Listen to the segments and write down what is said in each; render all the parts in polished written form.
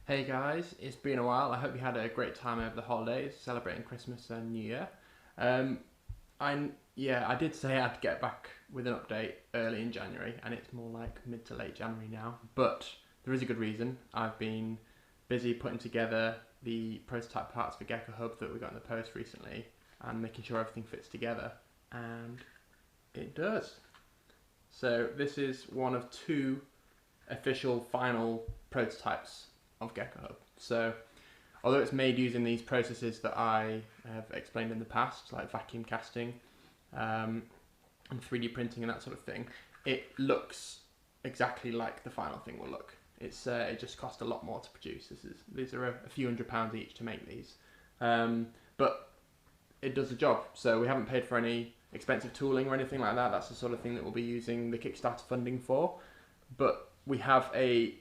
Hey guys, it's been a while. I hope you had a great time over the holidays, celebrating Christmas and New Year. Um, I did say I'd get back with an update early in January, and it's more like mid to late January now. But there is a good reason. I've been busy putting together the prototype parts for Geco Hub that we got in the post recently, and making sure everything fits together, and it does. So this is one of two official final prototypes of Geco Hub. So although it's made using these processes that I have explained in the past, like vacuum casting and 3D printing and that sort of thing, it looks exactly like the final thing will look. It just cost a lot more to produce. These are a few £100 each to make these, but it does the job. So we haven't paid for any expensive tooling or anything like that. That's the sort of thing that we'll be using the Kickstarter funding for. But we have a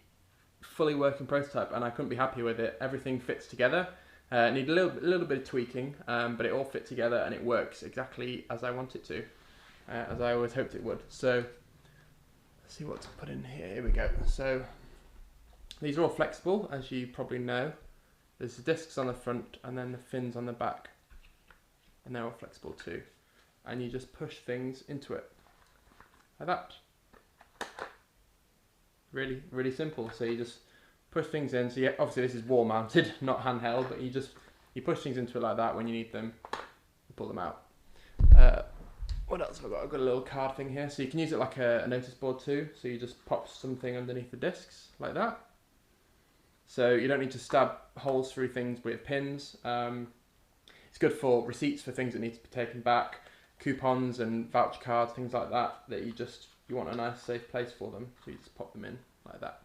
fully working prototype, and I couldn't be happier with it. Everything fits together. Need a little bit of tweaking, but it all fits together and it works exactly as I want it to, as I always hoped it would. So let's see what to put in here. Here we go. So these are all flexible, as you probably know. There's the discs on the front and then the fins on the back, and they're all flexible too. And you just push things into it like that. Really, really simple. So you just push things in. So obviously this is wall mounted, not handheld, but you push things into it like that. When you need them, you pull them out. What else have I got? I've got a little card thing here. So you can use it like a notice board too. So you just pop something underneath the discs like that. So you don't need to stab holes through things with pins. It's good for receipts for things that need to be taken back, coupons and voucher cards, things like that, that you want a nice safe place for them, so you just pop them in like that.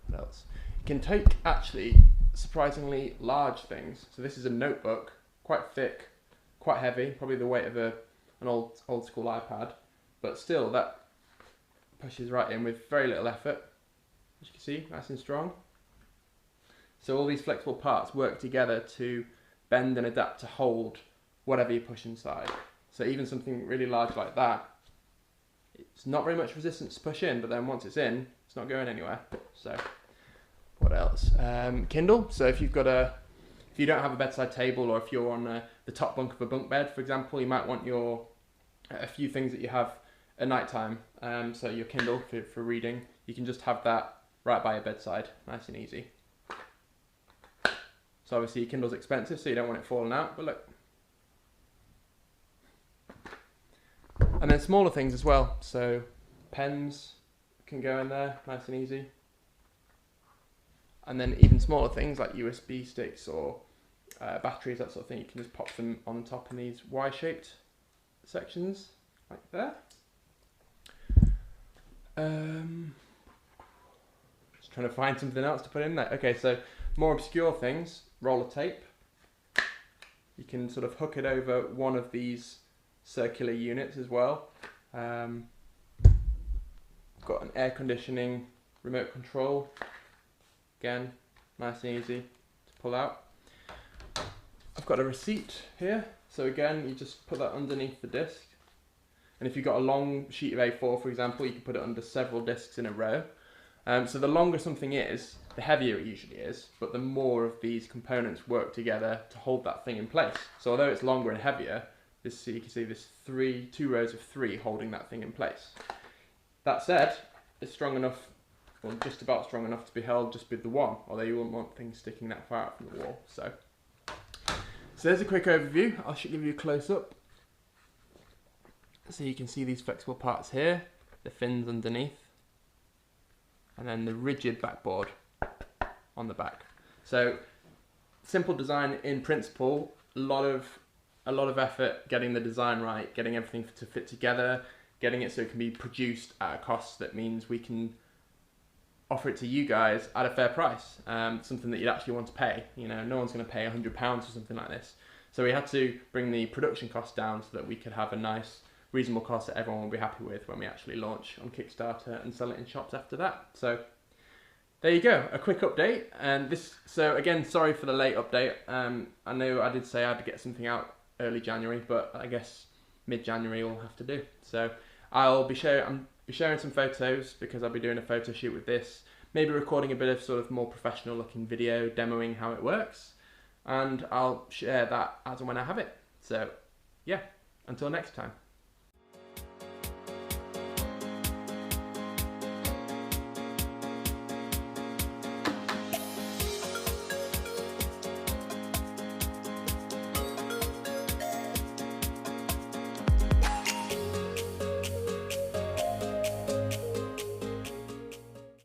What else? You can take actually surprisingly large things. So this is a notebook, quite thick, quite heavy, probably the weight of an old school iPad, but still that pushes right in with very little effort. As you can see, nice and strong. So all these flexible parts work together to bend and adapt to hold whatever you push inside. So even something really large like that, it's not very much resistance to push in, but then once it's in, it's not going anywhere. So what else? Kindle. So if you don't have a bedside table, or if you're on the top bunk of a bunk bed, for example, you might want a few things that you have at night time. So your Kindle for reading, you can just have that right by your bedside, nice and easy. So obviously your Kindle's expensive, so you don't want it falling out, but look. And then smaller things as well, so pens can go in there, nice and easy. And then even smaller things like USB sticks or batteries, that sort of thing, you can just pop them on top in these Y-shaped sections, like there. Just trying to find something else to put in there. Okay, so more obscure things, roller tape. You can sort of hook it over one of these circular units as well. Got an air conditioning remote control. Again, nice and easy to pull out. I've got a receipt here. So again, you just put that underneath the disc. And if you've got a long sheet of A4, for example, you can put it under several discs in a row. So the longer something is, the heavier it usually is, but the more of these components work together to hold that thing in place. So although it's longer and heavier, you can see this two rows of three holding that thing in place. That said, it's strong enough, or just about strong enough to be held just with the one, although you wouldn't want things sticking that far out from the wall. So there's a quick overview. I should give you a close up. So you can see these flexible parts here, the fins underneath, and then the rigid backboard on the back. So simple design in principle, a lot of effort getting the design right, getting everything to fit together, getting it so it can be produced at a cost that means we can offer it to you guys at a fair price, something that you'd actually want to pay. You know, no one's going to pay £100 for something like this. So we had to bring the production cost down so that we could have a nice, reasonable cost that everyone will be happy with when we actually launch on Kickstarter and sell it in shops after that. So there you go, a quick update. And so again, sorry for the late update. I know I did say I'd get something out early January, but I guess mid-January will have to do. So I'm be sharing some photos because I'll be doing a photo shoot with this, maybe recording a bit of sort of more professional looking video demoing how it works, and I'll share that as and when I have it. So yeah, until next time.